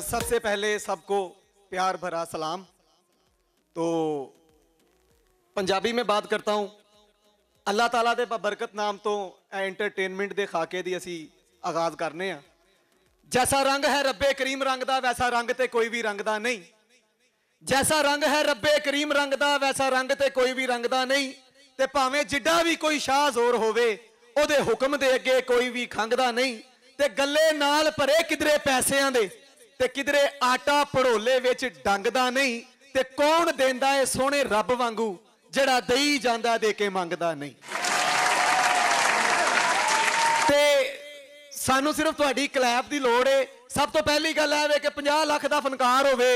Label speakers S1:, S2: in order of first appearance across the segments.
S1: सबसे पहले सबको प्यार भरा सलाम। तो पंजाबी में बात करता हूँ। अल्लाह ताला दे बरकत नाम तो एंटरटेनमेंट दे खाके दी असी आगाज करने हैं। जैसा रंग है रब्बे करीम रंग दा वैसा रंग ते कोई भी रंग दा नहीं। जैसा रंग है रब्बे करीम रंग दा वैसा रंग ते कोई भी रंग दा नहीं। ते भावें जिड्डा भी कोई शाह जोर होवे ओदे हुक्म दे अगे कोई भी खंगदा नहीं। ते गल्ले नाल भरे किधरे पैसियां दे ते किधरे आटा पड़ोले विच डंगदा नहीं। ते कौन देंदा है सोहणे रब वांगू जड़ा दई जांदा दे के मंगदा नहीं। ते सानू सिर्फ तुहाडी क्लैप दी लोड़ है। सब तो पहली गल है कि 50 लाख दा फनकार होवे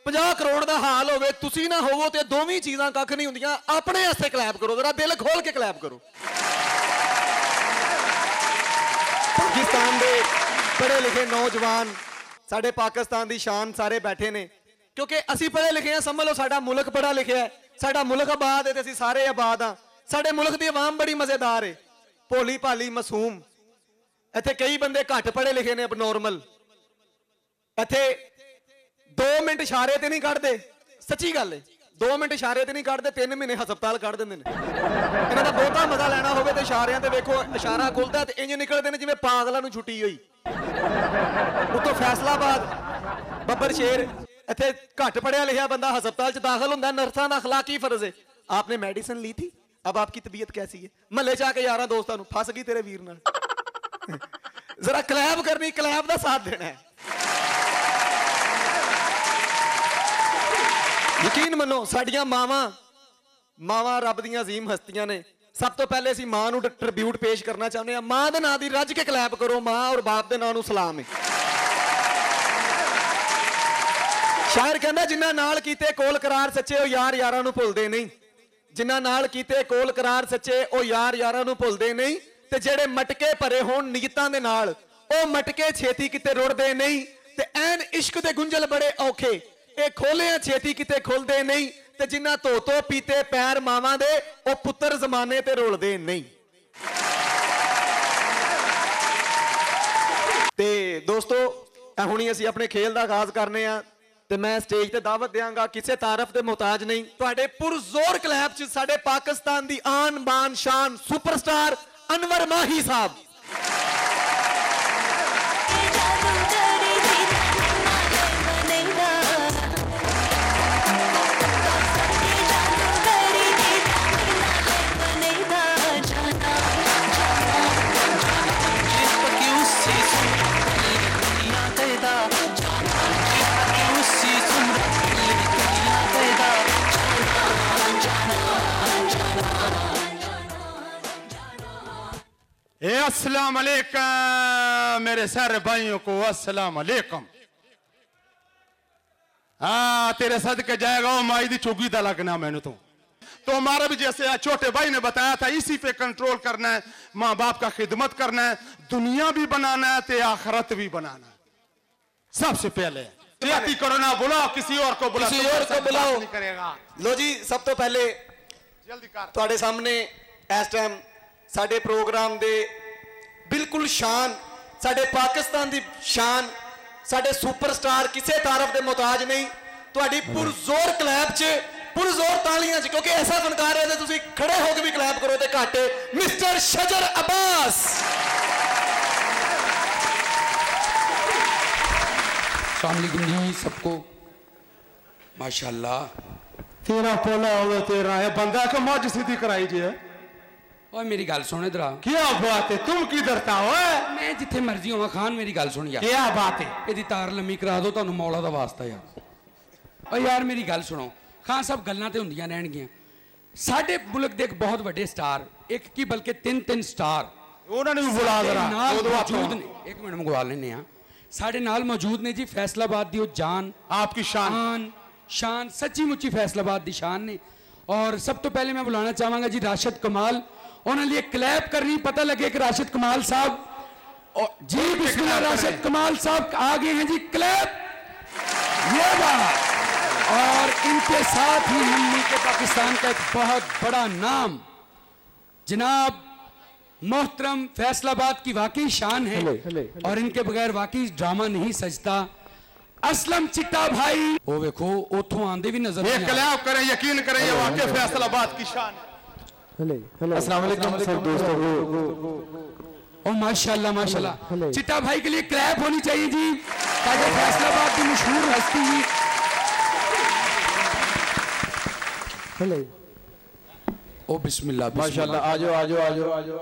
S1: 50 करोड़ दा हाल होवे तुसी ना होवो ते दोवीं चीज़ां कख नहीं हुंदियां। अपने वास्ते क्लैप करो, जरा दिल खोल के क्लैप करो। पाकिस्तान दे पढ़े लिखे नौजवान साडे पाकिस्तान दी शान सारे बैठे ने क्योंकि असी पढ़े लिखे हैं। समझ लो साडा मुल्क पढ़ा लिखा है, साडा मुल्क आबाद है ते असी सारे आबाद हाँ। साडे मुल्क दी आवाम बड़ी मजेदार है, भोली भाली मासूम। इत्थे कई बंदे घट पढ़े लिखे ने अबनॉर्मल। इत्थे 2 मिनट इशारे ते नहीं कढ़दे, सच्ची गल है। 2 मिनट इशारे ते नहीं कढ़दे, 3 महीने हस्पताल कढ़ दिंदे ने। इन्हां दा बहुता मजा लेना होवे ते इशारियां ते वेखो इशारा खुलदा ते इंज निकलदे ने जिवें पागलां नूं छुट्टी होई। उतो फैसलाबाद बब्बर शेर इत्थे घट पढ़िया लिखा बंदा हस्पताल च दाखिल होंदा। नर्सां दा अखलाकी फर्ज है। आपने मेडिसिन ली थी, अब आपकी तबीयत कैसी है? महल्ले च आके यारां दोस्तां नूं फस गई तेरे वीर नाल। जरा क्लैप करनी, क्लैप दा साथ देना है। यकीन मनो साडियां मावां रब दियां अजीम हस्तियां ने। सब तो पहले असीं मां नूं ट्रिब्यूट पेश करना चाहुंदे हां। मां दे नां दी रज के क्लैप करो। मां और बाप दे नां नूं सलाम है। शायर कहंदा जिन्हां नाल कीते कोल करार सच्चे ओ यार यारां नूं भुलदे नहीं। जिन्हां नाल कीते कोल करार सच्चे ओ यार यारां नूं भुलदे नहीं। ते जेड़े मटके भरे होण नीयतां दे नाल ओ मटके छेती किते रुड़दे नहीं। ते ऐन इश्क दे गुंजल बड़े औखे ए खोलियां छेती किते खुलदे नहीं। ते जिन्हां धो पीते पैर मावां दे ओ पुत्तर जमाने ते रुलदे नहीं। ते दोस्तों हुणी असीं अपने खेल दा आगाज करने आ ते मैं स्टेज ते दावत देंगा, किसी तारफ दे मुहताज नहीं। तुहाडे पुरजोर क्लैप च साडे पाकिस्तान दी आन बान शान सुपरस्टार अनवर माही साहब।
S2: अस्सलाम वालेकुम मेरे सारे भाइयों को, अस्सलाम वालेकुम। हाँ तेरे सदके जाएगा वो माई दी चुगी दा लगना मैंने तो हमारा भी जैसे छोटे भाई ने बताया था इसी पे कंट्रोल करना है। माँ बाप का खिदमत करना है, दुनिया भी बनाना है ते आखिरत भी बनाना है। सबसे पहले करो ना, बुलाओ किसी और को, बुलाओ
S1: किसी और को बुलाओ।
S2: नहीं करेगा।
S1: लो जी सब तो पहले
S2: जल्दी कर।
S1: तुहाडे सामने इस टाइम साडे प्रोग्राम दे बिल्कुल शान, साडे पाकिस्तान दी शान, साडे सुपरस्टार किसी तारफ दे मुहताज नहीं। तुहाडी पुरजोर क्लैप च, पुरजोर तालियां च, क्योंकि ऐसा फनकार है तुसीं खड़े होकर भी क्लैप करो ते घट। मिस्टर शजर अब्बास।
S3: अस्सलाम वालेकुम जी सबको। माशाल्लाह
S2: तेरा पोला होवे तेरा है बंदा को मौज सीधी कराई जी है।
S3: और मेरी गल सुन इधर आ।
S2: क्या बात है, तुम किधर था?
S3: मैं जिथे मर्जी होवां खान मेरी गल सुन यार।
S2: क्या बात है?
S3: एदी तार लम्मी करा दो तुहानू मौला दा वास्ता यार। और यार मेरी गल सुनो, खान साहब गल्लां ते हुंदियां रहणगियां। साडे मुल्क दे एक बहुत बड़े स्टार, एक की बल्कि 3 स्टार
S2: उन्होंने भी बुला जरा
S3: मौजूद ने। एक मिनट मंगवा लेने आ। साडे नाल मौजूद ने जी फैसलाबाद दी जान, आपकी शान सच्ची मुच्ची फैसलाबाद दी शान ने। और सब तो पहले मैं बुलाना चाहांगा जी राशिद कमाल। उन्होंने लिए क्लैप करनी, पता लगे कि राशिद कमाल साहब जी बिस्मिल्लाह। राशिद कमाल साहब आ गए हैं जी, क्लैप। ये बात। और इनके साथ ही हम मुल्क पाकिस्तान का एक बहुत बड़ा नाम जनाब मोहतरम फैसलाबाद की वाकई शान है और इनके बगैर वाकई ड्रामा नहीं सजता। असलम चिट्टा भाई वो देखो उथों आंदे भी नजर
S2: ये कलाम करें, यकीन करें, ये वाकई फैसलाबाद की शान है।
S4: अस्सलाम वालेकुम सब दोस्तों को।
S3: ओ माशाल्लाह माशाल्लाह, चिट्टा भाई के लिए क्लैप होनी चाहिए जी, ताकि फैसलाबाद की मशहूर हस्ती। ओ बिस्मिल्लाह
S4: माशाल्लाह, आजो आजो आजो आजो।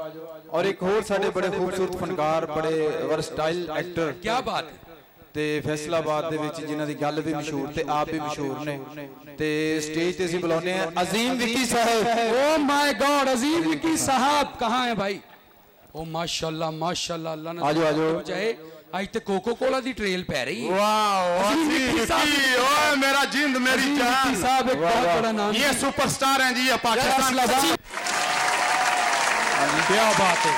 S4: और एक होर साडे बड़े खूबसूरत फनकार, बड़े वर्सटाइल एक्टर,
S3: क्या बात है,
S4: ਤੇ ਫੈਸਲਾਬਾਦ ਦੇ ਵਿੱਚ ਜਿਨ੍ਹਾਂ ਦੀ ਗੱਲ ਵੀ ਮਸ਼ਹੂਰ ਤੇ ਆਪ ਵੀ ਮਸ਼ਹੂਰ ਨੇ, ਤੇ ਸਟੇਜ ਤੇ ਅਸੀਂ ਬੁਲਾਉਂਦੇ ਆ अजीम विक्की साहब।
S3: ओ माय गॉड, अजीम विक्की साहब कहाँ है भाई? ओ माशाल्लाह माशाल्लाह, अल्लाह ने
S4: आजो आजो
S3: जाए। आज तो कोको कोला दी ट्रेल पै रही है।
S2: वाह ओए मेरा जिंद मेरी जान
S3: साहब एक बहुत बड़ा नाम,
S2: ये सुपरस्टार हैं जी, ये पाकिस्तान का।
S3: क्या बात है।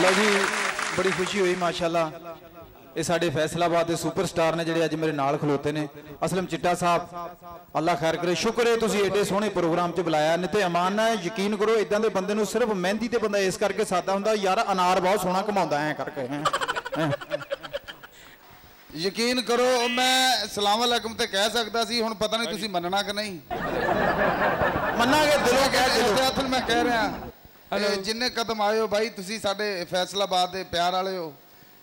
S4: लो जी, बड़ी खुशी हुई माशाल्लाह। ਇਹ ਸਾਡੇ ਫੈਸਲਾਬਾਦ ਦੇ ਸੁਪਰਸਟਾਰ ਨੇ ਜਿਹੜੇ ਅੱਜ ਮੇਰੇ ਨਾਲ ਖਲੋਤੇ ਨੇ। ਅਸਲਮ ਚਿੱਟਾ ਸਾਹਿਬ, ਅੱਲਾ ਖੈਰ ਕਰੇ, ਸ਼ੁਕਰ ਹੈ ਤੁਸੀਂ ਏਡੇ ਸੋਹਣੇ ਪ੍ਰੋਗਰਾਮ 'ਚ ਬੁਲਾਇਆ। ਨਹੀਂ ਤੇ ਅਮਾਨ ਨਾ, ਯਕੀਨ ਕਰੋ ਇਦਾਂ ਦੇ ਬੰਦੇ ਨੂੰ ਸਿਰਫ ਮਹਿੰਦੀ ਤੇ ਬੰਦਾ ਇਸ ਕਰਕੇ ਸਾਦਾ ਹੁੰਦਾ, ਯਾਰ ਅਨਾਰ ਬਹੁਤ ਸੋਹਣਾ ਕਮਾਉਂਦਾ ਐ ਕਰਕੇ।
S5: ਯਕੀਨ ਕਰੋ ਮੈਂ ਸਲਾਮ ਅਲੈਕੁਮ ਤੇ ਕਹਿ ਸਕਦਾ ਸੀ, ਹੁਣ ਪਤਾ ਨਹੀਂ ਤੁਸੀਂ ਮੰਨਣਾ ਕਿ ਨਹੀਂ।
S4: ਮੰਨਾਂਗੇ, ਦਿਲੋਂ ਕਹਿ ਦਿਓ।
S5: ਅਸਲ ਮੈਂ ਕਹਿ ਰਿਹਾ, ਜਿੰਨੇ ਕਦਮ ਆਏ ਹੋ ਬਾਈ, ਤੁਸੀਂ ਸਾਡੇ ਫੈਸਲਾਬਾਦ ਦੇ ਪਿਆਰ ਵਾਲੇ ਹੋ।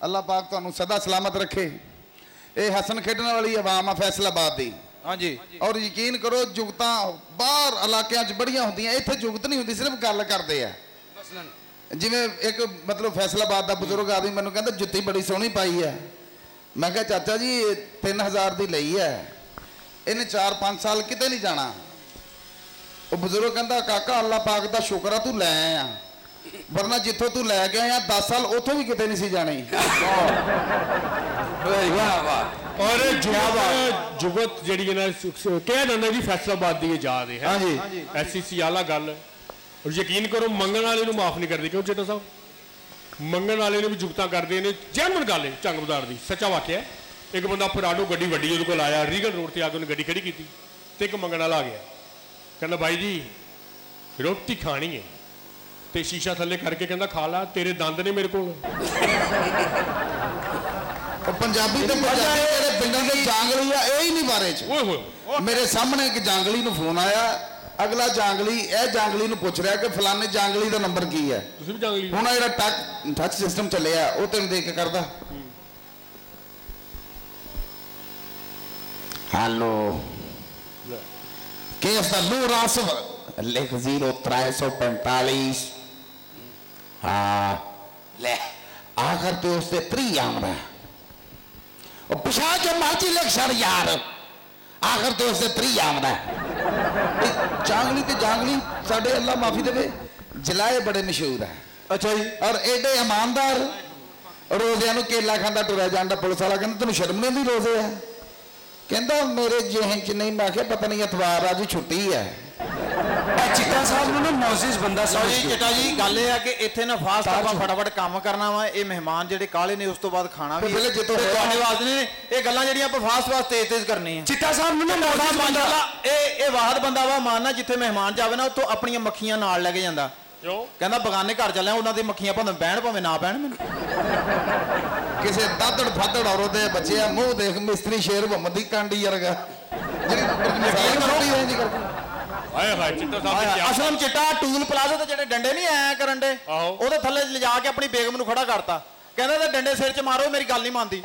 S5: ਅੱਲਾਹ ਪਾਕ ਤੁਹਾਨੂੰ ਸਦਾ ਸਲਾਮਤ ਰੱਖੇ। ਇਹ ਹਸਨ ਖੇਡਣ ਵਾਲੀ ਆਵਾਮ ਆ ਫੈਸਲਾਬਾਦ ਦੀ।
S4: ਹਾਂਜੀ।
S5: ਔਰ ਯਕੀਨ ਕਰੋ, ਜੁਗਤਾਂ ਬਾਹਰ ਇਲਾਕਿਆਂ 'ਚ ਬੜੀਆਂ ਹੁੰਦੀਆਂ, ਇੱਥੇ ਜੁਗਤ ਨਹੀਂ ਹੁੰਦੀ, ਸਿਰਫ ਗੱਲ ਕਰਦੇ ਆ। ਜਿਵੇਂ ਇੱਕ ਮਤਲਬ ਫੈਸਲਾਬਾਦ ਦਾ ਬਜ਼ੁਰਗ ਆਦਮੀ ਮੈਨੂੰ ਕਹਿੰਦਾ ਜੁੱਤੀ ਬੜੀ ਸੋਹਣੀ ਪਾਈ ਹੈ। ਮੈਂ ਕਿਹਾ ਚਾਚਾ ਜੀ 3000 ਦੀ ਲਈ ਹੈ, ਇਹਨੇ 4-5 ਸਾਲ ਕਿਤੇ ਨਹੀਂ ਜਾਣਾ। ਉਹ ਬਜ਼ੁਰਗ ਕਹਿੰਦਾ ਕਾਕਾ ਅੱਲਾਹ ਪਾਕ ਦਾ ਸ਼ੁਕਰ ਆ ਤੂੰ ਲੈ ਆਇਆ, ਵਰਨਾ ਜਿੱਥੋਂ ਤੂੰ ਲੈ ਕੇ ਆਇਆ 10 ਸਾਲ ਉੱਥੋਂ ਵੀ ਕਿਤੇ ਨਹੀਂ ਸੀ ਜਾਣੀ।
S6: ਔਰ ਜੁਗਤ ਜਿਹੜੀ ਹੈ ਨਾ, ਕਿਹਾ ਜਾਂਦਾ ਜੀ ਫੈਸਲਾਬਾਦ ਦੀ ਯਾਦ ਹੈ।
S4: ਹਾਂਜੀ।
S6: ਐਸਸੀਸੀ ਆਲਾ ਗੱਲ। ਔਰ ਯਕੀਨ ਕਰੋ ਮੰਗਣ ਵਾਲੇ ਨੂੰ ਮਾਫ ਨਹੀਂ ਕਰਦੇ। ਕਿਉਂ ਚੇਟਾ ਸਾਹਿਬ? ਮੰਗਣ ਵਾਲੇ ਨੂੰ ਵੀ ਜੁਗਤਾਂ ਕਰਦੇ ਨੇ। ਜੈਨੂਇਨ ਗੱਲ ਹੈ, ਚੰਗ ਬਜ਼ਾਰ ਦੀ, ਸੱਚਾ ਵਾਕਿਆ। ਇੱਕ ਬੰਦਾ ਪਰਾਡੋ ਗੱਡੀ ਵੱਡੀ ਉਹਦੇ ਕੋਲ ਆਇਆ, ਰੀਗਲ ਰੋਡ ਤੇ ਆ ਕੇ ਉਹਨੇ ਗੱਡੀ ਖੜੀ ਕੀਤੀ ਤੇ ਇੱਕ ਮੰਗਣ ਵਾਲਾ ਆ ਗਿਆ, ਕਹਿੰਦਾ ਬਾਈ ਜੀ ਰੋਟੀ ਖਾਣੀ ਹੈ, ਤੇ ਸ਼ੀਸ਼ਾ ਥੱਲੇ ਕਰਕੇ ਕਹਿੰਦਾ ਖਾ ਲਾ, ਤੇਰੇ ਦੰਦ ਨੇ ਮੇਰੇ ਕੋਲ।
S5: ਪੰਜਾਬੀ ਤੇ ਪੰਜਾਬੀ ਜਿਹੜੇ ਪਿੰਡਾਂ ਦੇ ਜਾਂਗਲੀ ਆ, ਇਹ ਹੀ ਨਹੀਂ ਬਾਰੇ 'ਚ।
S6: ਓਏ ਹੋਏ,
S5: ਮੇਰੇ ਸਾਹਮਣੇ ਇੱਕ ਜਾਂਗਲੀ ਨੂੰ ਫੋਨ ਆਇਆ, ਅਗਲਾ ਜਾਂਗਲੀ ਇਹ ਜਾਂਗਲੀ ਨੂੰ ਪੁੱਛ ਰਿਹਾ ਕਿ ਫਲਾਣੇ ਜਾਂਗਲੀ ਦਾ ਨੰਬਰ ਕੀ ਹੈ।
S6: ਤੁਸੀਂ ਵੀ ਜਾਂਗਲੀ?
S5: ਹੁਣ ਜਿਹੜਾ ਟੱਚ ਸਿਸਟਮ ਚੱਲਿਆ ਉਹ ਤੈਨੂੰ ਦੇਖ ਕੇ ਕਰਦਾ, ਹੈਲੋ ਕਿਸ ਦਾ ਨੂਰ ਆਸਫ ਲਿਖ 0345 ਹਾਂ ਲੈ ਆਖਰ ਤੇ ਉਸ ਤੇ 3 ਆਉਂਦਾ, ਉਹ ਪਿਛਾ ਜੋ ਮਰਜੀ ਲਿਖ ਸਰ ਯਾਰ, ਆਖਰ ਤੇ ਉਸ ਤੇ 3 ਆਉਂਦਾ। ਜਾਂਗਲੀ ਤੇ ਜਾਂਗਲੀ ਸਾਡੇ ਅੱਲਾ ਮਾਫੀ ਦੇਵੇ ਜਲਾਏ ਬੜੇ ਮਸ਼ਹੂਰ ਹੈ।
S4: ਅੱਛਾ ਜੀ।
S5: ਔਰ ਐਡੇ ਇਮਾਨਦਾਰ, ਰੋਜ਼ਿਆਂ ਨੂੰ ਕੇਲਾ ਖਾਂਦਾ ਟੁਰਿਆ ਜਾਂਦਾ। ਪੁਲਿਸ ਵਾਲਾ ਕਹਿੰਦਾ ਤੈਨੂੰ ਸ਼ਰਮ ਨਹੀਂ ਆਉਂਦੀ ਰੋਜ਼ੇ ਆ? ਕਹਿੰਦਾ ਮੇਰੇ ਜਿਹਨ 'ਚ ਨਹੀਂ। ਮੈਂ ਕਿਹਾ ਪਤਾ ਨਹੀਂ ਇਤਵਾਰ ਅੱਜ ਛੁੱਟੀ ਹੈ।
S3: चिट्टा साहब ने ना मोजिज बंदा समझ
S4: ਜੀ ਚਿੱਟਾ ਜੀ, ਗੱਲ ਇਹ ਆ ਕਿ ਇੱਥੇ ਨਾ ਫਾਸਟ ਆਪਾਂ ਫਟਾਫਟ ਕੰਮ ਕਰਨਾ ਵਾ। ਇਹ ਮਹਿਮਾਨ ਜਿਹੜੇ ਕਾਲੇ ਨੇ ਉਸ ਤੋਂ ਬਾਅਦ ਖਾਣਾ ਵੀ
S5: ਪਹਿਲੇ ਜਿੱਤੋਂ
S4: ਤੁਹਾਡੇ ਵਾਸਤੇ ਨੇ। ਇਹ ਗੱਲਾਂ ਜਿਹੜੀਆਂ ਆਪਾਂ ਫਾਸਟ ਤੇਜ਼ ਕਰਨੀਆਂ।
S3: चिट्टा साहब ने ना मोजिज बंदा,
S4: ਇਹ ਵਾਹਦ ਬੰਦਾ ਵਾ ਮਾਨਣਾ, ਜਿੱਥੇ ਮਹਿਮਾਨ ਜਾਵੇ ਨਾ ਉੱਥੋਂ ਆਪਣੀਆਂ ਮੱਖੀਆਂ ਨਾਲ ਲੈ ਕੇ ਜਾਂਦਾ।
S6: ਕਿਉਂ?
S4: ਕਹਿੰਦਾ ਬਗਾਨੇ ਘਰ ਚੱਲਿਆ, ਉਹਨਾਂ ਦੀ ਮੱਖੀਆਂ ਭਾਵੇਂ ਬਹਿਣ ਭਾਵੇਂ ਨਾ ਬਹਿਣ ਮੈਨੂੰ।
S5: ਕਿਸੇ ਦਾਦੜ ਫਾਦੜ ਔਰਤ ਦੇ ਬੱਚੇ ਆ, ਮੂੰਹ ਦੇਖ ਮਿਸਤਰੀ ਸ਼ੇਰ ਮੁਹੰਮਦ ਦੀ ਕਾਂਡੀ ਵਰਗਾ, ਜਿਹੜੀ ਮਿਸਾਲ ਕਰਦੀ ਹੈ ਜੀ ਕਰਕੇ।
S6: ਹਾਏ ਹਾਏ ਚਿੱਟਾ ਸਾਹਿਬ ਨੇ
S4: ਅਸਲਮ ਚਿੱਟਾ ਟੂਲ ਪਲਾਜ਼ਾ ਤੇ ਜਿਹੜੇ ਡੰਡੇ ਨਹੀਂ ਐ ਕਰਨ ਦੇ,
S6: ਆਹੋ।
S4: ਉਹਦੇ ਥੱਲੇ ਲਿਜਾ ਕੇ ਆਪਣੀ ਬੇਗਮ ਨੂੰ ਖੜਾ ਕਰਤਾ। ਕਹਿੰਦਾ ਤੇ ਡੰਡੇ ਸਿਰ 'ਚ ਮਾਰੋ, ਮੇਰੀ ਗੱਲ ਨਹੀਂ ਮੰਨਦੀ।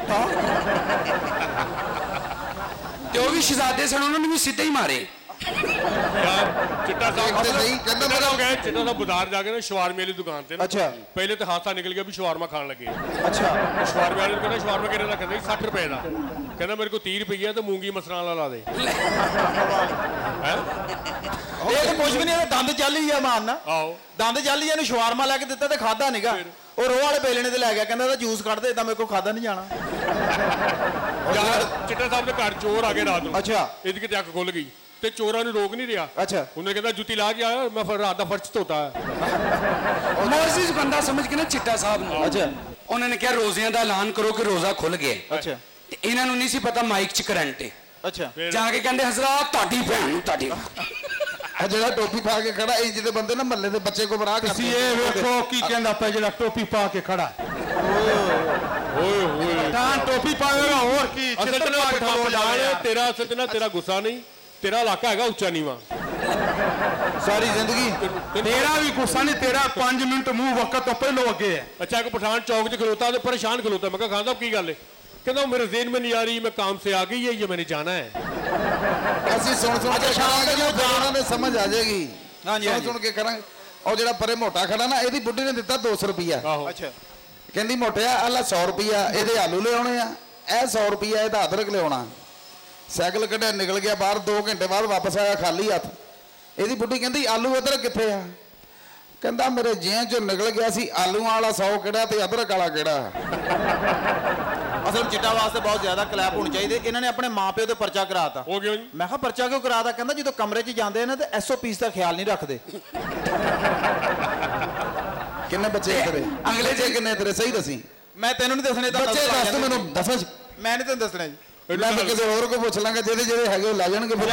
S3: ਤੇ ਉਹ ਵੀ ਸ਼ਹਿਜ਼ਾਦੇ ਸਨ, ਉਹਨਾਂ ਨੂੰ ਵੀ ਸਿੱਧੇ ਹੀ ਮਾਰੇ।
S6: ਯਾਰ ਚਿੱਟਾ ਸਾਹਿਬ
S5: ਤੇ ਸਹੀ ਕਹਿੰਦਾ ਮੇਰਾ
S6: ਗਏ, ਚਿੱਟਾ ਸਾਹਿਬ ਬਾਜ਼ਾਰ ਜਾ ਕੇ ਨਾ ਸ਼ਵਾਰਮੇ ਵਾਲੀ ਦੁਕਾਨ ਤੇ ਨਾ,
S4: ਅੱਛਾ।
S6: ਪਹਿਲੇ ਤਾਂ ਹਾਦਸਾ ਨਿਕਲ ਗਿਆ ਵੀ ਸ਼ਵਾਰਮਾ ਖਾਣ ਲੱਗੇ।
S4: ਅੱਛਾ।
S6: ਸ਼ਵਾਰਮੇ ਵਾਲੇ ਨੂੰ ਕਹਿੰਦਾ ਸ਼ਵਾਰਮਾ ਕਿਹੜੇ ਦਾ? ਕਹਿੰਦਾ 60 ਰੁਪਏ ਦਾ। ਕਹਿੰਦਾ ਮੇਰੇ ਕੋਲ 30 ਰੁਪਏ ਤੇ ਮੂੰਗੀ ਮਸਰਾਂ ਵਾਲਾ ਲਾ ਦੇ।
S4: ਇਹ ਤਾਂ ਕੁਝ ਵੀ ਨਹੀਂ, ਦੰਦ ਚੱਲੀ ਆ ਮਾਰਨਾ।
S6: ਆਓ
S4: ਦੰਦ ਚੱਲੀ, ਇਹਨੂੰ ਸ਼ਵਾਰਮਾ ਲੈ ਕੇ ਦਿੱਤਾ ਤੇ ਖਾਦਾ ਨੀਗਾ। ਉਹ ਰੋਹ ਵਾਲੇ ਬੇਲਣੇ ਤੇ ਲੈ ਗਿਆ, ਕਹਿੰਦਾ ਇਹਦਾ ਜੂਸ ਕੱਢ ਦੇ, ਇਦਾਂ ਮੇਰੇ ਕੋਲ ਖਾਦਾ ਨਹੀਂ ਜਾਣਾ।
S6: ਯਾਰ ਚਿੱਟਾ ਸਾਹਿਬ ਦੇ ਘਰ ਚੋਰ ਆ ਗਏ ਰਾਤ ਨੂੰ।
S4: ਅੱਛਾ।
S6: ਇਹਦੀ ਕਿਤੇ ਅੱਖ ਖੁੱਲ ਗਈ ਤੇ ਚੋਰਾਂ ਨੂੰ ਰੋਕ ਨਹੀਂ ਰਿਹਾ।
S4: ਅੱਛਾ।
S6: ਉਹਨੇ ਕਹਿੰਦਾ ਜੁੱਤੀ ਲਾ ਕੇ ਆਇਆ, ਮੈਂ ਫਿਰ ਰਾਤ ਦਾ ਫਰਜ਼ ਧੋਤਾ ਹੈ।
S3: मोजिज बंदा समझ के ना चिट्टा साहब ने,
S4: ਅੱਛਾ।
S3: उन्होंने क्या रोजियां दा ऐलान करो कि रोजा खुल गया।
S4: ਅੱਛਾ।
S3: ते इन्हां नहीं सी पता माइक च करंट है।
S4: ਅੱਛਾ।
S3: जाके कहंदे हजरत ਤੁਹਾਡੀ ਭੈਣ ਨੂੰ ਤੁਹਾਡੀ
S5: ਜਿਹੜਾ ਟੋਪੀ ਪਾ ਕੇ ਖੜਾ ਇਹ ਜਿਹਦੇ ਬੰਦੇ ਨਾ ਮਹੱਲੇ ਦੇ ਬੱਚੇ ਕੋ ਬਰਾ
S2: ਤੁਸੀਂ ਇਹ ਵੇਖੋ ਕੀ ਕਹਿੰਦਾ ਪਿਆ ਜਿਹੜਾ ਟੋਪੀ ਪਾ ਕੇ ਖੜਾ ਓਏ ਤਾਂ ਟੋਪੀ ਪਾਵੇਗਾ ਹੋਰ ਕੀ
S6: ਅਸਲ
S2: ਚਿੱਤਰ ਪਾ ਕੇ
S6: ਪਠਾਨ ਤੇਰਾ ਅਸਲ ਨਾ ਤੇਰਾ ਗੁੱਸਾ ਨਹੀਂ, ਤੇਰਾ ਇਲਾਕਾ ਹੈਗਾ ਉੱਚਾ ਨੀਵਾ।
S5: ਸਾਰੀ ਜ਼ਿੰਦਗੀ
S2: ਤੇਰਾ ਵੀ ਗੁੱਸਾ ਨਹੀਂ, ਤੇਰਾ 5 ਮਿੰਟ ਮੂੰਹ ਵਕਤ ਤੋਂ ਪਹਿਲੋਂ ਅੱਗੇ ਹੈ।
S6: अच्छा एक पठान चौक से खलोता तो परेशान खलोता, मैं कहा खान साहब की गल है? कहता मेरे जेहन में नहीं आ रही, मैं काम से आ गई है, ये मैंने जाना है।
S5: ਅਸੀਂ ਸੁਣ ਕੇ ਕਰਾਂਗੇ ਜੋ ਉਹਨਾਂ ਦੇ ਸਮਝ ਆ ਜਾਏਗੀ। ਸੁਣ ਕੇ ਕਰਾਂਗੇ। ਉਹ ਜਿਹੜਾ ਪਰੇ ਮੋਟਾ ਖੜਾ ਨਾ ਇਹਦੀ ਬੁੱਢੀ ਨੇ ਦਿੱਤਾ 200 ਰੁਪਿਆ।
S2: ਅੱਛਾ
S5: ਕਹਿੰਦੀ ਮੋਟਿਆ ਅੱਲਾ 100 ਰੁਪਿਆ ਇਹਦੇ ਆਲੂ ਲਿਆਉਣੇ ਆ, ਇਹ 100 ਰੁਪਿਆ ਇਹਦਾ ਅਦਰਕ ਲਿਆਉਣਾ। ਸਾਈਕਲ ਕੱਢਿਆ ਨਿਕਲ ਗਿਆ ਬਾਹਰ, 2 ਘੰਟੇ ਬਾਅਦ ਵਾਪਸ ਆਇਆ ਖਾਲੀ ਹੱਥ। ਇਹਦੀ ਬੁੱਢੀ ਕਹਿੰਦੀ ਆਲੂ ਅਦਰਕ ਕਿੱਥੇ ਆ? ਕਹਿੰਦਾ ਮੇਰੇ ਜੇਬ ਚੋਂ ਨਿਕਲ ਗਿਆ ਸੀ, ਆਲੂਆਂ ਵਾਲਾ 100 ਕਿਹੜਾ ਤੇ ਅਦਰਕ ਵਾਲਾ ਕਿਹੜਾ।
S4: ਅਸਲ ਚਿੱਟਾ ਵਾਸਤੇ ਬਹੁਤ ਜ਼ਿਆਦਾ ਕਲੈਪ ਹੋਣੀ ਚਾਹੀਦੀ। ਇਹਨਾਂ ਨੇ ਆਪਣੇ ਮਾਪਿਓ ਤੇ ਪਰਚਾ ਕਰਾਤਾ।
S6: हो गया जी।
S4: ਮੈਂ ਕਿਹਾ ਪਰਚਾ ਕਿਉਂ ਕਰਾਤਾ? ਕਹਿੰਦਾ ਜਦੋਂ ਕਮਰੇ 'ਚ ਜਾਂਦੇ ਨੇ ਤੇ SOPs ਦਾ ਖਿਆਲ ਨਹੀਂ ਰੱਖਦੇ।
S5: ਕਿੰਨੇ ਬੱਚੇ ਤੇਰੇ? ਅਗਲੇ ਜੇ ਕਿੰਨੇ ਤੇਰੇ ਸਹੀ ਦੱਸੀ।
S4: ਮੈਂ ਤੈਨੂੰ ਨਹੀਂ ਦੱਸਣੇ ਤਾਂ
S5: ਬੱਚੇ ਦੱਸ ਤੂੰ ਮੈਨੂੰ ਦੱਸ।
S4: ਮੈਂ ਨਹੀਂ ਤੈਨੂੰ ਦੱਸਣਾ ਜੀ।
S5: ਮੈਂ ਤਾਂ ਕਿਸੇ ਹੋਰ ਕੋ ਪੁੱਛ ਲਾਂਗਾ, ਜਿਹਦੇ ਜਿਹੜੇ ਹੈਗੇ ਉਹ ਲੈ ਜਾਣਗੇ ਫਿਰ।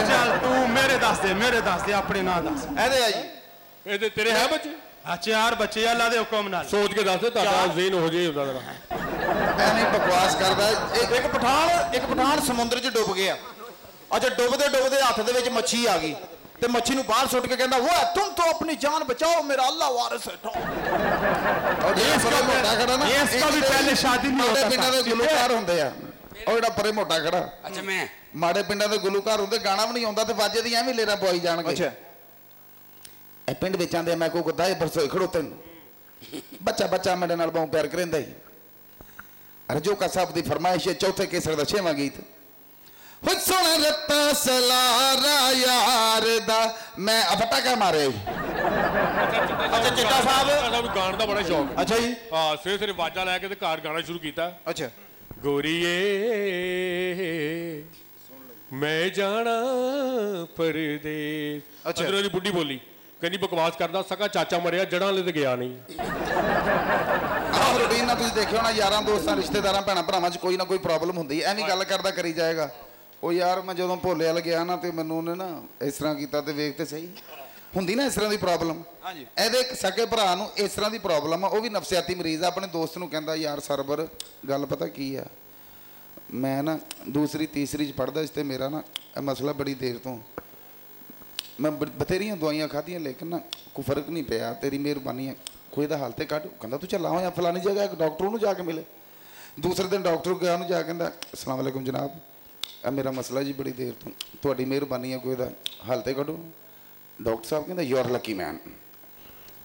S2: ਚੱਲ ਤੂੰ ਮੇਰੇ ਦੱਸ ਦੇ ਆਪਣੇ ਨਾਂ ਦੱਸ।
S4: ਇਹਦੇ ਆ ਜੀ,
S6: ये तेरे है बच्चे?
S2: ਆ 4 ਬੱਚੇ ਅੱਲਾ ਦੇ ਹੁਕਮ ਨਾਲ।
S6: सोच के दस तारा जेन हो जाए उधर।
S5: ਐਵੇਂ ਬਕਵਾਸ ਕਰਦਾ।
S4: ਇੱਕ ਪਠਾਨ ਸਮੁੰਦਰ 'ਚ ਡੁੱਬ ਗਿਆ। ਅੱਛਾ ਡੁੱਬਦੇ ਡੁੱਬਦੇ ਹੱਥ ਦੇ ਵਿੱਚ ਮੱਛੀ ਆ ਗਈ ਤੇ ਮੱਛੀ ਨੂੰ ਬਾਹਰ ਸੁੱਟ ਕੇ ਕਹਿੰਦਾ ਵਾਹ ਤੁਮ तो अपनी जान बचाओ, मेरा अल्लाह वारिस है।
S5: और ਜਿਹੜਾ ਮੋਟਾ ਖੜਾ ਨਾ
S2: इसका भी पहले शादी नहीं
S5: ਮਾੜੇ
S2: होता
S5: ਪਿੰਡਾਂ ਦੇ ਗੁਲੂਕਾਰ ਹੁੰਦੇ ਆ। ਉਹ ਜਿਹੜਾ ਪਰੇ ਮੋਟਾ ਖੜਾ
S3: अच्छा मैं
S5: ਮਾੜੇ ਪਿੰਡਾਂ ਦੇ ਗੁਲੂਕਾਰ ਹੁੰਦੇ, ਗਾਣਾ ਵੀ ਨਹੀਂ ਆਉਂਦਾ ਤੇ ਵਾਜੇ ਦੀ ਐਵੇਂ ਲੇਰਾ ਪਵਾਈ ਜਾਣਗੇ।
S4: ਅੱਛਾ
S5: ਇਹ ਪਿੰਡ ਵਿੱਚ ਆਂਦੇ ਮੈਂ ਕੋ ਗੁੱਦਾ ਇਹ ਬਰਸੋਂ ਖੜੋਤੇ ਨੂੰ ਬੱਚਾ ਮੇਰੇ ਨਾਲ ਬਹੁਤ ਪਿਆਰ ਕਰਦਾ ਹੀ। ਰਜੋਕਾ ਸਾਹਿਬ ਦੀ ਫਰਮਾਇਸ਼ ਹੈ ਚੌਥੇ ਕੇਸਰ ਦਾ 6ਵਾਂ ਗੀਤ। ਹੋ ਸੋਹਣਾ ਰੱਤਾ ਸਲਾਰਾ ਯਾਰ ਦਾ ਮੈਂ ਫਟਾ ਕਾ ਮਾਰੇ।
S3: अच्छा चिट्टा साहब
S6: गाने का बड़ा शौक।
S4: अच्छा जी।
S6: हाँ सवेरे सवेरे वाजा लैके ते घर गाना शुरू किया।
S4: अच्छा
S6: गोरीए मैं जाना परदेस।
S4: अच्छा।
S6: अंदरों दी बुढ़ी बोली कहनी बकवास करदा सका चाचा मरिया जड़ा ले ते गया नहीं।
S5: ਆਹ ਰੂਟੀਨ ਨਾਲ ਤੁਸੀਂ ਦੇਖਿਓ ਨਾ, ਯਾਰਾਂ ਦੋਸਤਾਂ ਰਿਸ਼ਤੇਦਾਰਾਂ ਭੈਣਾਂ ਭਰਾਵਾਂ 'ਚ ਕੋਈ ਨਾ ਕੋਈ ਪ੍ਰੋਬਲਮ ਹੁੰਦੀ ਐ। ਐਵੇਂ ਗੱਲ ਕਰਦਾ ਕਰੀ ਜਾਏਗਾ। ਉਹ ਯਾਰ ਮੈਂ ਜਦੋਂ ਭੋਲੇ ਵੱਲ ਗਿਆ ਨਾ ਤੇ ਮੈਨੂੰ ਉਹਨੇ ਨਾ ਇਸ ਤਰ੍ਹਾਂ ਕੀਤਾ ਤੇ ਵੇਖ ਤੇ ਸਹੀ ਹੁੰਦੀ ਨਾ ਇਸ ਤਰ੍ਹਾਂ ਦੀ ਪ੍ਰੋਬਲਮ।
S4: ਹਾਂਜੀ।
S5: ਇਹਦੇ ਇੱਕ ਸਕੇ ਭਰਾ ਨੂੰ ਇਸ ਤਰ੍ਹਾਂ ਦੀ ਪ੍ਰੋਬਲਮ ਆ, ਉਹ ਵੀ ਨਫਸਿਆਤੀ ਮਰੀਜ਼ ਆ। ਆਪਣੇ ਦੋਸਤ ਨੂੰ ਕਹਿੰਦਾ ਯਾਰ ਸਰਵਰ ਗੱਲ ਪਤਾ ਕੀ ਆ, ਮੈਂ ਨਾ ਦੂਸਰੀ ਤੀਸਰੀ 'ਚ ਪੜ੍ਹਦਾ ਸੀ ਤੇ ਮੇਰਾ ਨਾ ਇਹ ਮਸਲਾ ਬੜੀ ਦੇਰ ਤੋਂ ਮੈਂ ਬਥੇਰੀਆਂ ਦਵਾਈਆਂ ਖਾਧੀਆਂ ਲੇਕਿਨ ਨਾ ਕੋਈ ਫਰਕ ਨਹੀਂ ਪਿਆ। ਤੇਰੀ ਮਿਹਰਬਾਨੀ ਹੈ ਕੋਈ ਦਾ ਹਾਲ ਤੇ ਕੱਢ। ਕਹਿੰਦਾ ਤੂੰ ਚੱਲਾ ਹੋਇਆ ਫਲਾਣੀ ਜਗ੍ਹਾ ਇੱਕ ਡਾਕਟਰ ਨੂੰ ਜਾ ਕੇ ਮਿਲੇ। ਦੂਸਰੇ ਦਿਨ ਡਾਕਟਰ ਗਿਆ, ਉਹਨੂੰ ਜਾ ਕੇ ਕਹਿੰਦਾ ਅਸਲਾਮ ਵਾਲੇਕੁਮ ਜਨਾਬ, ਇਹ ਮੇਰਾ ਮਸਲਾ ਜੀ ਬੜੀ ਦੇਰ ਤੋਂ, ਤੁਹਾਡੀ ਮਿਹਰਬਾਨੀ ਹੈ ਕੋਈ ਦਾ ਹਾਲ ਤੇ ਕੱਢੋ। ਡਾਕਟਰ ਸਾਹਿਬ ਕਹਿੰਦਾ ਯੂ ਆਰ ਲੱਕੀ ਮੈਨ,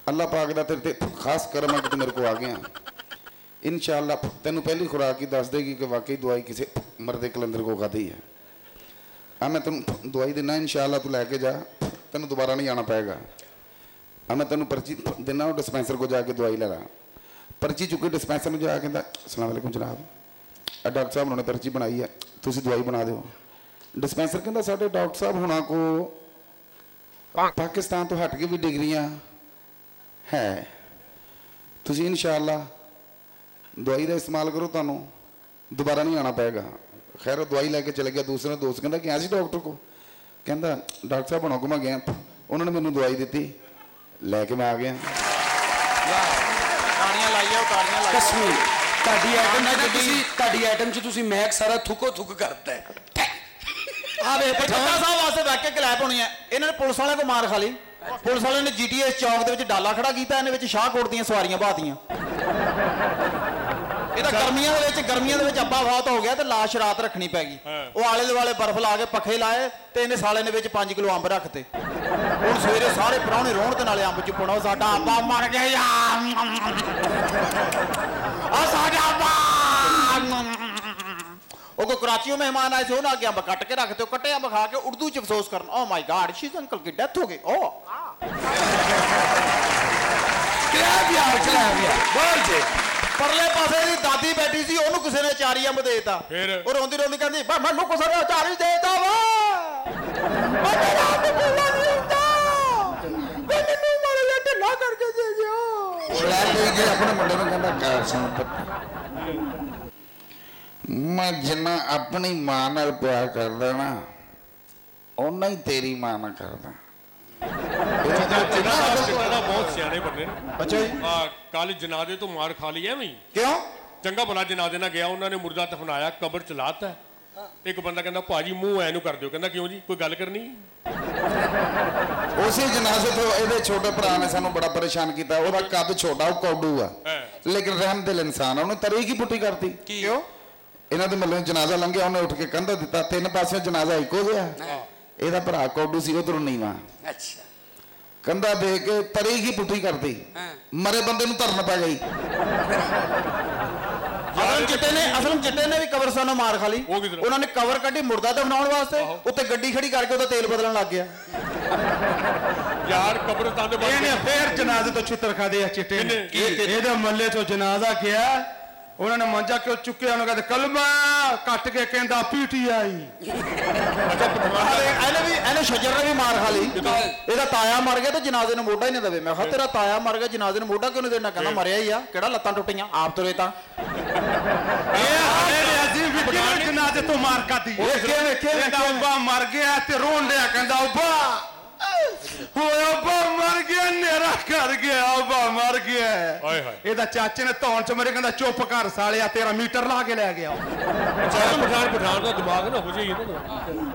S5: ਅੱਲਾ ਪਾਕ ਦਾ ਤੇਰੇ ਤੇ ਖਾਸ ਕਰਮ ਹੈ ਕਿ ਤੂੰ ਮੇਰੇ ਕੋਲ ਆ ਗਿਆ। ਇਨਸ਼ਾਅੱਲਾ ਤੈਨੂੰ ਪਹਿਲੀ ਖੁਰਾਕ ਹੀ ਦੱਸ ਦੇਗੀ ਕਿ ਵਾਕਈ ਦਵਾਈ ਕਿਸੇ ਮਰਦੇ ਕਲੰਦਰ ਕੋ ਖਾਧੀ ਹੈ। ਆ ਮੈਂ ਤੈਨੂੰ ਦਵਾਈ ਦੇਣਾ ਇਨਸ਼ਾਅੱਲਾ, ਤੂੰ ਲੈ ਕੇ ਜਾ, ਤੈਨੂੰ ਦੁਬਾਰਾ ਨਹੀਂ ਆਉਣਾ ਪਏਗਾ। ਆ ਮੈਂ ਤੈਨੂੰ ਪਰਚੀ ਦੇਣਾ, ਉਹ ਡਿਸਪੈਂਸਰ ਕੋ ਜਾ ਕੇ ਦਵਾਈ ਲੈ ਲਾ। ਪਰਚੀ ਚੁੱਕੀ ਡਿਸਪੈਂਸਰ ਨੂੰ ਜਾ ਕੇ ਕਹਿੰਦਾ ਅਸਲਾਮ ਵਾਲੇਕੁਮ ਜਨਾਬ, ਆ ਡਾਕਟਰ ਸਾਹਿਬ ਨੇ ਪਰਚੀ ਬਣਾਈ ਹੈ, ਤੁਸੀਂ ਦਵਾਈ ਬਣਾ ਦਿਓ। ਡਿਸਪੈਂਸਰ ਕਹਿੰਦਾ ਸਾਡੇ ਡਾਕਟਰ ਸਾਹਿਬ ਹੁਣਾਂ ਕੋ ਪਾਕਿਸਤਾਨ ਤੋਂ ਹਟ ਕੇ ਵੀ ਡਿਗਰੀਆਂ ਹੈ, ਤੁਸੀਂ ਇਨਸ਼ਾਅੱਲਾ ਦਵਾਈ ਦਾ ਇਸਤੇਮਾਲ ਕਰੋ, ਤੁਹਾਨੂੰ ਦੁਬਾਰਾ ਨਹੀਂ ਆਉਣਾ ਪਏਗਾ। ਖੈਰ ਦਵਾਈ ਲੈ ਕੇ ਚਲੇ ਗਿਆ। ਦੂਸਰੇ ਦੋਸਤ ਕਹਿੰਦਾ ਕਿ ਅਸੀਂ ਡਾਕਟਰ ਕੋ, ਕਹਿੰਦਾ ਡਾਕਟਰ ਸਾਹਿਬ ਹੁਣਾਂ ਕੋ ਮੈਂ ਗਿਆ, ਉਹਨਾਂ ਨੇ ਮੈਨੂੰ ਦਵਾਈ ਦਿੱਤੀ, ਲੈ ਕੇ ਮੈਂ ਆ ਗਿਆ।
S4: ਤਾੜੀਆਂ ਲਾਈਆਂ, ਤਾੜੀਆਂ ਲਾਈਆਂ।
S3: ਕਸਮੀ ਤੁਹਾਡੀ ਆਈਟਮ 'ਚ ਤੁਸੀਂ ਮੈਕ ਸਾਰਾ ਥੁੱਕੋ ਥੁੱਕ ਕਰਦਾ ਹੈ।
S4: ਆ ਵੇ ਪਠਾਨ ਸਾਹਿਬ ਵਾਸਤੇ ਵਾਕਿਆ ਕਲੈਪ ਹੋਣੀ ਹੈ। ਇਹਨਾਂ ਨੇ ਪੁਲਿਸ ਵਾਲਿਆਂ ਕੋ ਮਾਰ ਖਾ ਲਈ। ਪੁਲਿਸ ਵਾਲਿਆਂ ਨੇ GTS ਚੌਕ ਦੇ ਵਿੱਚ ਡਾਲਾ ਖੜਾ ਕੀਤਾ, ਇਹਨੇ ਵਿੱਚ ਸ਼ਾਹਕੋਟ ਦੀਆਂ ਸਵਾਰੀਆਂ ਬਾਤੀਆਂ। ਇਹਦਾ ਗਰਮੀਆਂ ਦੇ ਵਿੱਚ ਅੱਬਾ ਬਹੁਤ ਹੋ ਗਿਆ ਤੇ ਲਾਸ਼ ਰਾਤ ਰੱਖਣੀ ਪੈ ਗਈ। ਉਹ ਆਲੇ ਦੁਆਲੇ ਬਰਫ਼ ਲਾ ਕੇ ਪੱਖੇ ਲਾਏ ਤੇ ਇਹਨੇ ਸਾਲੇ ਨੇ ਵਿੱਚ 5 ਕਿਲੋ ਅੰਬ ਰੱਖਤੇ। ਹੁਣ ਸਵੇਰੇ ਸਾਰੇ ਪ੍ਰਾਹੁਣੇ ਰੋਣ ਤੇ ਨਾਲੇ ਅੰਬ ਚੁੱਪਣਾ, ਸਾਡਾ ਅੱਬਾ ਮਰ ਗਿਆ ਯਾਰ, ਆ ਸਾਡਾ ਅੱਬਾ। ਉਹ ਕੋ ਕਰਾਚੀੋਂ ਮਹਿਮਾਨ ਆਏ ਸੀ, ਉਹਨਾਂ ਅੱਗੇ ਅੰਬ ਕੱਟ ਕੇ ਰੱਖਤੇ। ਉਹ ਕੱਟੇ ਅੰਬ ਖਾ ਕੇ ਉਰਦੂ ਚ ਅਫਸੋਸ ਕਰਨ, ਓ ਮਾਈ ਗॉड शीज अंकल की डेथ हो गई। ओ बोल जे परले पासे ਦੀ ਦਾਦੀ ਬੈਠੀ ਸੀ, ਉਹਨੂੰ ਕਿਸੇ ਨੇ ਚਾਰੀ ਅੰਬ ਦੇਤਾ। ਉਹ ਰੋਂਦੀ ਰੋਂਦੀ ਕਹਿੰਦੀ ਮੈਨੂੰ ਕਿਸੇ ਨੇ ਚਾਰੀ ਦੇਤਾ ਵਾ, ਮੈਨੂੰ ਮਾਰੇ ਲੈ ਢਿੱਲਾ ਕਰਕੇ ਦੇ ਦਿਓ।
S5: ਆਪਣੇ ਮੁੰਡੇ ਨੂੰ ਕਹਿੰਦਾ ਕਾਰ ਸੁਣ ਮੈਂ ਜਿੰਨਾ ਆਪਣੀ ਮਾਂ ਨਾਲ ਪਿਆਰ ਕਰਦਾ ਨਾ ਓਨਾ ਹੀ ਤੇਰੀ ਮਾਂ ਨਾਲ ਕਰਦਾ।
S6: ਚਿੱਟਾ ਦਾ ਬਹੁਤ ਸਿਆਣੇ ਬੰਦੇ ਨੇ।
S4: ਅੱਛਾ ਜੀ।
S6: ਕੱਲ ਜਨਾਜ਼ੇ ਤੋਂ ਮਾਰ ਖਾ ਲਈ ਐਵੇਂ ਹੀ।
S4: ਕਿਉਂ?
S6: ਚੰਗਾ ਭਲਾ ਜਨਾਜ਼ੇ ਨਾਲ ਗਿਆ, ਉਹਨਾਂ ਨੇ ਮੁਰਦਾ ਦਫਨਾਇਆ, ਕਬਰ ਚ ਲਾਤਾ। ਇੱਕ ਬੰਦਾ ਕਹਿੰਦਾ ਭਾਜੀ ਮੂੰਹ ਐ ਨੂੰ ਕਰ ਦਿਓ, ਕਹਿੰਦਾ ਕਿਉਂ ਜੀ, ਕੋਈ ਗੱਲ ਕਰਨੀ?
S5: ਉਸੇ ਜਨਾਜ਼ੇ ਤੋਂ ਇਹਦੇ ਛੋਟੇ ਭਰਾ ਨੇ ਸਾਨੂੰ ਬੜਾ ਪਰੇਸ਼ਾਨ ਕੀਤਾ। ਉਹਦਾ ਕੱਦ ਛੋਟਾ, ਉਹ ਕੌਡੂ ਆ, ਲੇਕਿਨ ਰਹਿਮਦਿਲ ਇਨਸਾਨ ਆ। ਉਹਨੇ ਤਰੀਕ ਹੀ ਪੁੱਟੀ ਕਰਤੀ।
S4: ਕਿਉਂ?
S5: ਇਹਨਾਂ ਦੇ ਮੱਲੇ ਜਨਾਜ਼ਾ ਲੰਘਿਆ, ਉਹਨੇ ਉੱਠ ਕੇ ਕੰਧਾ ਦਿੱਤਾ, ਤਿੰਨ ਪਾਸੇ ਜਨਾਜ਼ਾ ਇੱਕੋ ਜਿਹਾ। ਇਹਦਾ ਭਰਾ ਕੌਡੂ ਸੀ, ਉਧਰੋਂ ਨੀਵਾ।
S7: ਅੱਛਾ
S5: ਕੰਧਾ ਦੇ ਕੇ ਤਰੀਕ ਹੀ ਪੁੱਟੀ ਕਰਤੀ। ਮਰੇ ਬੰਦੇ ਨੂੰ ਧਰਨ ਪੈ ਗਈ।
S4: ਅਸਲਮ ਚਿੱਟੇ ਨੇ ਵੀ ਕਬਰਸਤਾਨੋਂ ਮਾਰ ਖਾ ਲਈ। ਉਹਨਾਂ ਨੇ ਕਬਰ ਕੱਢੀ ਮੁਰਦਾ ਦਫਨਾਉਣ ਵਾਸਤੇ, ਉੱਤੇ ਗੱਡੀ ਖੜੀ ਕਰਕੇ ਉਹਦਾ ਤੇਲ ਬਦਲਣ ਲੱਗ ਗਿਆ।
S6: ਯਾਰ ਕਬਰਸਤਾਨ ਦੇ ਬਾਹਰ
S2: ਇਹਨੇ ਫੇਰ ਜਨਾਜ਼ੇ ਤੋਂ ਛਿੱਤਰ ਖਾਦੇ ਆ ਚਿੱਟੇ ਨੇ। ਇਹਦੇ ਮੱਲੇ ਤੋਂ ਜਨਾਜ਼ਾ ਗਿਆ, ਉਹਨਾਂ ਨੇ ਮੰਜਾ ਕਿਉਂ ਚੁੱਕਿਆ, ਉਹਨਾਂ ਕਹਿੰਦੇ ਕਲਮਾ ਕੱਟ ਕੇ ਕਹਿੰਦਾ ਪੀਟੀਆਈ।
S4: ਇਹਨੇ ਸ਼ਜਰ ਨੇ ਵੀ ਮਾਰ ਖਾ ਲਈ। ਇਹਦਾ ਤਾਇਆ ਮਰ ਗਿਆ ਤੇ ਜਨਾਜ਼ੇ ਨੂੰ ਮੋਢਾ ਹੀ ਨਹੀਂ ਦੇਵੇ। ਮੈਂ ਕਿਹਾ ਤੇਰਾ ਤਾਇਆ ਮਰ ਗਿਆ, ਜਨਾਜ਼ੇ ਨੂੰ ਮੋਢਾ ਕਿਉਂ ਨਹੀਂ ਦੇਣਾ? ਕਹਿੰਦਾ ਮਰਿਆ ਹੀ ਆ, ਕਿਹੜਾ ਲੱਤਾਂ ਟੁੱਟੀਆਂ, ਆਪ ਤੁਰੇ ਤਾਂ।
S2: ਜਨਾਜ਼ੇ ਤੋਂ ਮਾਰ ਕਾਦੀ ਉੱਬਾ ਮਰ ਗਿਆ ਤੇ ਰੋਣ ਡਿਆ, ਕਹਿੰਦਾ ਉੱਬਾ ਹੋਇਆ, ਉੱਬਾ ਮਰ ਗਿਆ, ਨੇਰਾ ਕਰ ਗਿਆ, ਉੱਬਾ ਮਰ ਗਿਆ। ਇਹਦਾ ਚਾਚੇ ਨੇ ਧੌਣ ਚ ਮਰੇ, ਕਹਿੰਦਾ ਚੁੱਪ ਕਰ ਸਾਲਿਆ, ਤੇਰਾ ਮੀਟਰ ਲਾ ਕੇ ਲੈ ਗਿਆ।
S6: ਪਠਾਨ ਦਾ ਦਿਮਾਗ ਨਾ ਹੋ ਜਾਈਏ ਨਾ।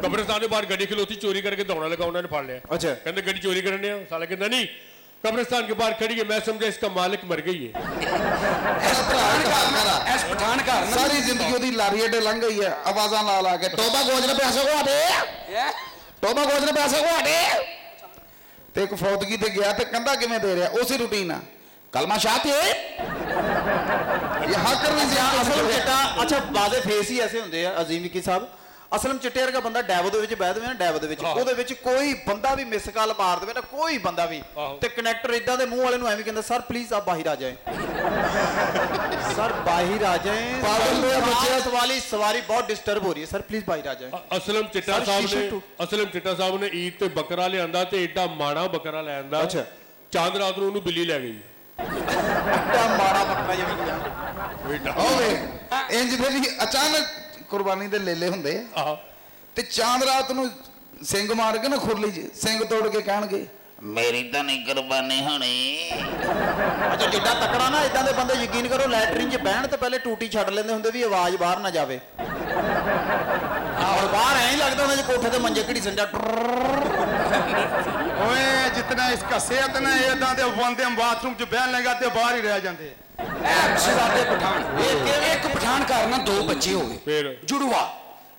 S6: ਕਬਰਸਤਾਨ ਦੇ ਬਾਹਰ ਗੱਡੀ ਖਲੋਤੀ, ਚੋਰੀ ਕਰਕੇ ਦੌੜਾ ਲਗਾ, ਉਹਨਾਂ ਨੇ ਫੜ ਲਿਆ।
S4: ਅੱਛਾ,
S6: ਕਹਿੰਦੇ ਗੱਡੀ ਚੋਰੀ करने ਆ। साला कहता नहीं, कब्रिस्तान के बाहर खड़ी है, मैं समझा इसका मालिक मर गई है।
S5: सारी जिंदगी ਉਹਦੀ ਲਾਰੀ ਅੱਡੇ ਲੰਘ ਗਈ ਹੈ, ਆਵਾਜ਼ਾਂ ਲਾ ਲਾ ਕੇ ਟੋਬਾ ਗੋਜਨੇ ਪੈਸੇ ਕੋ ਆਦੇ, ਟੋਬਾ ਗੋਜਨੇ ਪੈਸੇ ਕੋ ਆਦੇ। ਤੇ ਇੱਕ ਫੌਤਗੀ ਤੇ ਗਿਆ ਤੇ ਕੰਧਾ ਕਿਵੇਂ ਦੇ ਰਿਹਾ, ਉਸੇ ਰੂਟੀਨ ਆ। ਕਲਮਾ ਸ਼ਾਹ ਤੇ ਇਹ ਹਾਕਰ ਵੀ
S4: ਅਸਲਮ ਚਿੱਟਾ। ਅੱਛਾ, ਬਾਦੇ ਫੇਸ ਹੀ ਐਸੇ ਹੁੰਦੇ ਆ ਅਜ਼ੀਮ ਕੀ ਸਾਹਿਬ। ਅਸਲਮ ਚਿੱਟੇ ਵਰਗਾ ਬੰਦਾ ਡੈਵ ਦੇ ਵਿੱਚ ਬਹਿ ਦੇਵੇ ਨਾ, ਡੈਵ ਦੇ ਵਿੱਚ, ਉਹਦੇ ਵਿੱਚ ਕੋਈ ਬੰਦਾ ਵੀ ਮਿਸ ਕਾਲ ਮਾਰ ਦੇਵੇ ਨਾ, ਕੋਈ ਬੰਦਾ ਵੀ, ਤੇ ਕਨੈਕਟਰ ਇਦਾਂ ਦੇ ਮੂੰਹ ਵਾਲੇ ਨੂੰ ਐਵੇਂ ਕਹਿੰਦਾ, ਸਰ ਪਲੀਜ਼ ਆਪ ਬਾਹਰ ਆ ਜਾਏ, सर बाहर आ जाएं, बच्चे वाली सवारी बहुत डिस्टर्ब हो रही है, सर प्लीज बाहर आ जाएं।
S6: असलम चिट्टा साहब ने ईद ते बकरा लियांदा ते एडा माड़ा बकरा ले आंदा। अच्छा, चांद रात ਨੂੰ ਉਹਨੂੰ ਬਿੱਲੀ ਲੈ ਗਈ।
S4: ਐਡਾ ਮਾੜਾ ਬੱਕਰਾ ਜਿਹਾ
S5: ਹੋਵੇ ਇੰਜ ਫਿਰ ਅਚਾਨਕ ਕੁਰਬਾਨੀ ਦੇ ਲੇਲੇ ਹੁੰਦੇ ਆ ਤੇ ਚਾਂਦ ਰਾਤ ਨੂੰ ਸਿੰਘ ਮਾਰ ਕੇ ਨਾ ਖੁਰਲੀ ਚ ਸਿੰਘ ਤੋੜ ਕੇ ਕਹਿਣਗੇ ਮੇਰੀ ਤਾਂ ਨਹੀਂ ਕੁਰਬਾਨੀ ਹੋਣੀ।
S4: ਅੱਛਾ, ਜਿੱਡਾ ਤਕੜਾ ਨਾ ਇਦਾਂ ਦੇ ਬੰਦੇ ਯਕੀਨ ਕਰੋ ਲੈਟਰਿਨ 'ਚ ਬਹਿਣ ਤੇ ਪਹਿਲੇ ਟੂਟੀ ਛੱਡ ਲੈਂਦੇ ਹੁੰਦੇ ਵੀ ਆਵਾਜ਼ ਬਾਹਰ ਨਾ ਜਾਵੇ। और बाहर ऐ लगता है कोठे ते मंजे घड़ी संजा
S2: ओए जितना इसका सेहत ना इदां दे बंदे बाथरूम च बहन लगा ते बाहर ही रह जांदे।
S7: एक पठान घर ना दो बच्चे हो गए जुड़वा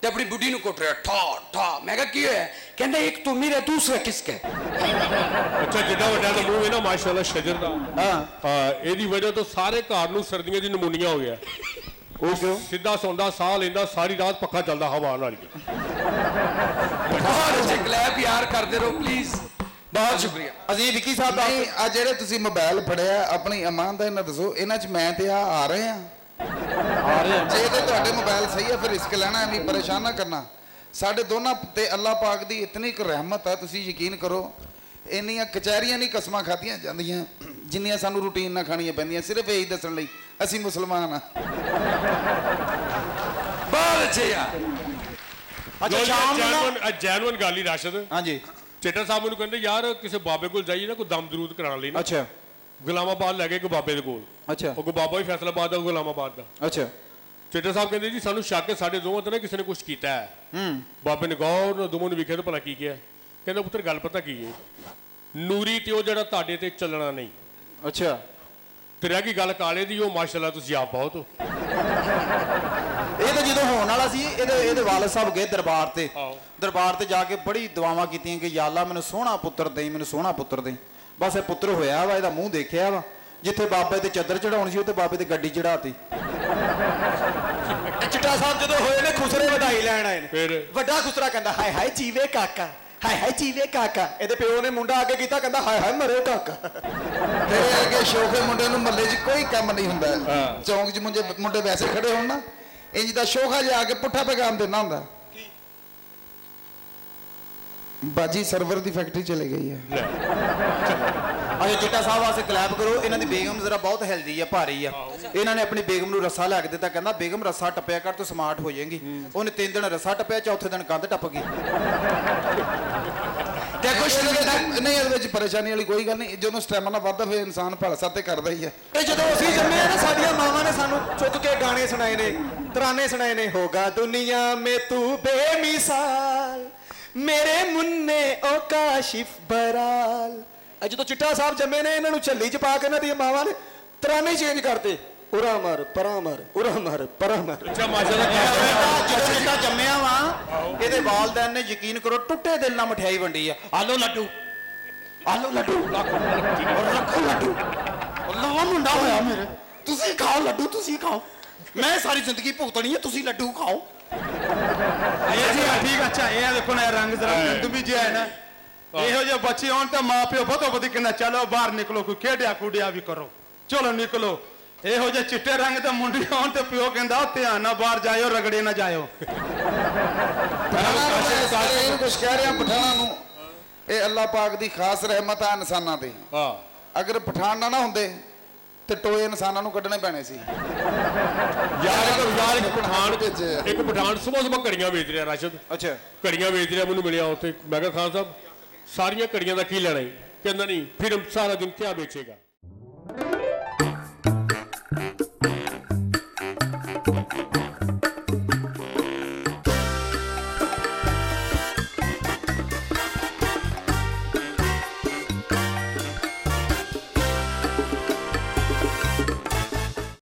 S7: ते अपनी बुढ़ी नु कुट रहा ठा ठा। मैं कहा की होया? कहंदा एक तो मेरा दूसरा किसका।
S6: अच्छा, जिद्दां वड्डा दा मूंह है ना माशाअल्लाह शजर दा, हां एदी वजह तो सारे घर नु सर्दियां दी नमूनिया हो गया। सीधा सौंदा साह लेंदा सारी रात पक्का चलदा हवा नाल।
S7: बहुत अच्छे क्लैप यार करदे रहो प्लीज, बहुत शुक्रिया।
S4: अजीम विकी साहब
S5: नहीं आ जेड़े तुसी मोबाइल फड़िया अपनी ईमानदारी नाल दसो इन्हां च मैं ते आ रहे हैं जे ते तुहाडे मोबाइल सही है फिर रिस्क लेना है, नहीं परेशान ना करना। साडे दोनों ते अल्लाह पाक दी इतनी एक रहमत है, तुसी यकीन करो इन्नियां कचहरियां नहीं कसमां खादियां जांदियां जिन्नियां सानू रूटीन ना खानियां पैंदियां सिर्फ यही दसण लई असी मुसलमान हां।
S7: बहुत अच्छे यार।
S6: अच्छा, जैनवन गाली राशिद।
S4: हां जी,
S6: चेटा साहब नूं कहंदे यार किसी बाबे कोल जाइए ना कोई दम दरूद कराने लई ना।
S4: अच्छा,
S6: गुलामाबाद ले गए कोई बाबे दे कोल।
S4: अच्छा,
S6: वो कोई बाबा ही फैसलाबाद दा गुलामाबाद दा।
S4: अच्छा,
S6: चेटा साहब कहंदे जी सानू शक है साडे दोवां ते ना किसी ने कुछ कीता है। बाबे ने गौर नाल दोवां नूं वेखिया ते भला की किया। कहंदा पुत्तर गल पता की है, नूरी ते ओ जेड़ा तुहाडे ते चलना नहीं।
S4: अच्छा,
S6: ते रह गई गल काले दी, ओ माशाअल्लाह तुसीं आप बहुत हो।
S4: ਇਹ ਤਾਂ ਜਦੋਂ ਹੋਣ ਵਾਲਾ ਸੀ ਇਹਦੇ ਵਾਲਿਦ ਸਾਹਿਬ ਗਏ ਦਰਬਾਰ ਤੇ ਜਾ ਕੇ ਬੜੀ ਦੁਆਵਾਂ ਕੀਤੀਆਂ ਕਿ ਯਾ ਅੱਲਾ ਮੈਨੂੰ ਸੋਹਣਾ ਪੁੱਤਰ ਦੇਈ, ਮੈਨੂੰ ਸੋਹਣਾ ਪੁੱਤਰ ਦੇਈ। ਬਸ ਇਹ ਪੁੱਤਰ ਹੋਇਆ ਵਾ, ਇਹਦਾ ਮੂੰਹ ਦੇਖਿਆ ਵਾ, ਜਿੱਥੇ ਬਾਬੇ ਤੇ ਚੱਦਰ ਚੜਾਉਣੀ ਸੀ ਉੱਥੇ ਬਾਬੇ ਤੇ ਗੱਡੀ ਚੜਾਤੀ। ਚਿੱਟਾ ਸਾਹਿਬ ਜਦੋਂ ਹੋਏ ਨੇ ਖੁਸਰੇ ਵਧਾਈ ਲੈਣ ਆਏ ਨੇ, ਵੱਡਾ ਖੁਸਰਾ ਕਹਿੰਦਾ ਹਾਏ ਹਾਏ ਜੀਵੇ ਕਾਕਾ, ਹਾਏ ਹਾਏ ਜੀਵੇ ਕਾਕਾ। ਇਹਦੇ ਪਿਓ ਨੇ ਮੁੰਡਾ ਅੱਗੇ ਕੀਤਾ, ਕਹਿੰਦਾ ਹਾਏ ਹਾਏ ਮਰੇ ਕਾਕਾ।
S5: ਤੇਰੇ ਅੱਗੇ ਸ਼ੋਖੇ ਮੁੰਡੇ ਨੂੰ ਮੱਲੇ 'ਚ ਕੋਈ ਕੰਮ ਨਹੀਂ ਹੁੰਦਾ। ਚੌਂਕ 'ਚ ਮੁੰਡੇ ਵੈਸੇ ਖੜੇ ਹੋਣ ਨਾ ਇੰਜ ਦਾ ਸ਼ੋਖਾ ਜਿਹਾ ਆ ਕੇ ਪੁੱਠਾ ਪੈਗਾਮ ਦੇਣਾ ਹੁੰਦਾ। ਬਾਜੀ ਸਰਵਰ ਦੀ ਫੈਕਟਰੀ ਚਲੇ ਗਈ ਹੈ।
S4: ਅਜੇ ਚਿੱਟਾ ਸਾਹਿਬ ਵਾਸਤੇ ਕਲੈਪ ਕਰੋ। ਇਹਨਾਂ ਦੀ ਬੇਗਮ ਜ਼ਰਾ ਬਹੁਤ ਹੈਲਦੀ ਆ, ਭਾਰੀ ਆ। ਇਹਨਾਂ ਨੇ ਆਪਣੀ ਬੇਗਮ ਨੂੰ ਰੱਸਾ ਲੈ ਕੇ ਦਿੱਤਾ, ਕਹਿੰਦਾ ਬੇਗਮ ਰੱਸਾ ਟੱਪਿਆ ਕਰ ਤੂੰ ਸਮਾਰਟ ਹੋ ਜਾਏਗੀ। ਉਹਨੇ 3 ਦਿਨ ਰੱਸਾ ਟੱਪਿਆ, ਚੌਥੇ ਦਿਨ ਕੰਧ ਟੱਪ ਗਈ।
S7: ਦੇਖੋ ਸ਼ਰਮਿੰਦਾ
S5: ਨਹੀਂ ਇਹਦੇ ਵਿੱਚ ਪਰੇਸ਼ਾਨੀ ਵਾਲੀ ਕੋਈ ਗੱਲ ਨਹੀਂ। ਜਦੋਂ ਸਟੈਮਿਨਾ ਵੱਧਦਾ ਫਿਰ ਇਨਸਾਨ ਭਲਸਾ ਤੇ ਕਰਦਾ ਹੀ ਹੈ।
S1: ਇਹ ਜਦੋਂ ਅਸੀਂ ਜੰਮੇ ਆ ਨਾ ਸਾਡੀਆਂ ਮਾਵਾਂ ਨੇ ਸਾਨੂੰ ਚੁੱਕ ਕੇ ਗਾਣੇ ਸੁਣਾਏ ਨੇ, ਤਰਾਨੇ ਸੁਣਾਏ ਨੇ। ਹੋਗਾ ਦੁਨੀਆ ਮੇ ਤੂੰ ਬੇਮਿਸਾਲ ਮੇਰੇ ਮੁੰਨੇ ਓ ਕਾਸ਼ਿਫ ਬਰਾਲ। ਜਦੋਂ ਚਿੱਟਾ ਸਾਹਿਬ ਜੰਮੇ ਨੇ ਇਹਨਾਂ ਨੂੰ ਝੱਲੀ ਚ ਪਾ ਕੇ ਇਹਨਾਂ ਦੀਆਂ ਮਾਵਾਂ ਨੇ ਤਰਾਨੇ ਚੇਂਜ ਕਰਤੇ। ਉਰਾ ਮਰ ਪਰਾਂ ਮਰ, ਉਰਾ ਮਰ ਪਰਾਂ ਮਰ।
S6: ਅੱਛਾ ਮਾਸ਼ਾਅੱਲਾ
S4: ਜਦੋਂ ਚਿੱਟਾ ਜੰਮਿਆ ਵਾ ਇਹਦੇ ਵਾਲਦੈਨ ਨੇ ਯਕੀਨ ਕਰੋ ਟੁੱਟੇ ਦਿਲ ਨਾਲ ਮਠਿਆਈ ਵੰਡੀ ਆ। ਆਲੋ ਲੱਡੂ, ਆਲੋ ਲੱਡੂ, ਰੱਖੋ ਲੱਡੂ। ਅੱਲਾ ਮੁੰਡਾ ਹੋਇਆ ਮੇਰੇ, ਤੁਸੀਂ ਖਾਓ ਲੱਡੂ, ਤੁਸੀਂ ਖਾਓ। ਮੈਂ ਸਾਰੀ ਜ਼ਿੰਦਗੀ ਭੁਗਤਣੀ ਹੈ, ਤੁਸੀਂ ਲੱਡੂ ਖਾਓ।
S2: ठीक अच्छा ये देखो ना रंग जरा भी जो है ना यो जो बच्चे हों तो माँ प्यो बतो बती कहना चलो बाहर निकलो कोई खेडिया कूडिया भी करो चलो निकलो। यो जो चिट्टे रंग तो मुंडिया हों तो प्यो कहता ध्यान ना बाहर जाओ रगड़े ना जाओ।
S5: कुछ कह रहे हैं पठाना नूं ये अल्लाह पाक दी खास रहमत है इंसानां ते। अगर पठान ना होंदे ਤੇ ਟੋਏ ਇਨਸਾਨਾਂ ਨੂੰ ਕੱਢਣੇ ਪੈਣੇ ਸੀ।
S6: ਯਾਰ ਇੱਕ ਪਠਾਨ ਸੁਬਹ ਘੜੀਆਂ ਵੇਚ ਰਿਹਾ ਰਾਸ਼ਦ।
S4: ਅੱਛਾ
S6: ਘੜੀਆਂ ਵੇਚ ਰਿਹਾ, ਮੈਨੂੰ ਮਿਲਿਆ ਉੱਥੇ। ਮੈਂ ਕਿਹਾ ਖਾਨ ਸਾਹਿਬ ਸਾਰੀਆਂ ਘੜੀਆਂ ਦਾ ਕੀ ਲੈਣਾ? ਕਹਿੰਦਾ ਨਹੀਂ ਫਿਰ ਸਾਰਾ ਦਿਨ ਕਿਆ ਵੇਚੇਗਾ।